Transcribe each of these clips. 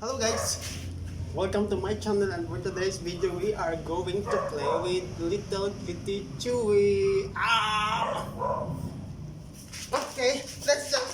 Hello guys! Welcome to my channel, and for today's video we are going to play with little kitty Chewy. Okay, let's jump.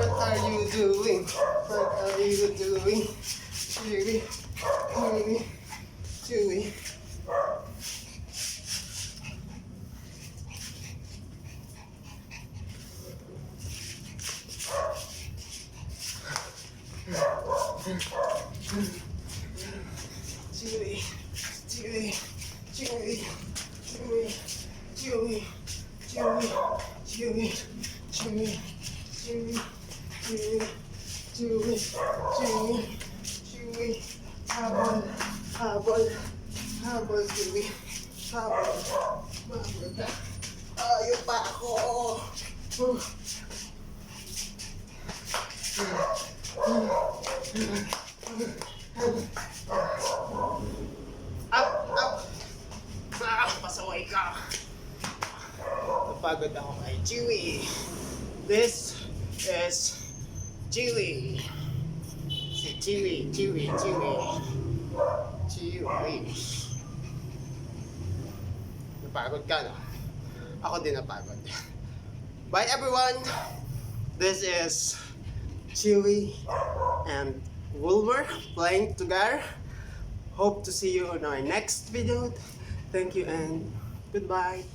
What are you doing? Chewy, Chewy, Chewy. Chewy, Chewy, Chewy, Chewy, Chewy, Chewy, Chewy, Chewy, Chewy, Chewy. Chewy, Chewy, Chewy, habol, habol, habol, Chewy, habol, habol ka. Ayaw pa ako. Up, up. Pasaway ka. Napagod ako kay Chewy. This is Chewy. Si Chewy, Chewy, Chewy. Chewy. Napagod ka, no? Ako din napagod. Bye everyone! This is Chewy and Wilbur playing together. Hope to see you on our next video. Thank you and goodbye.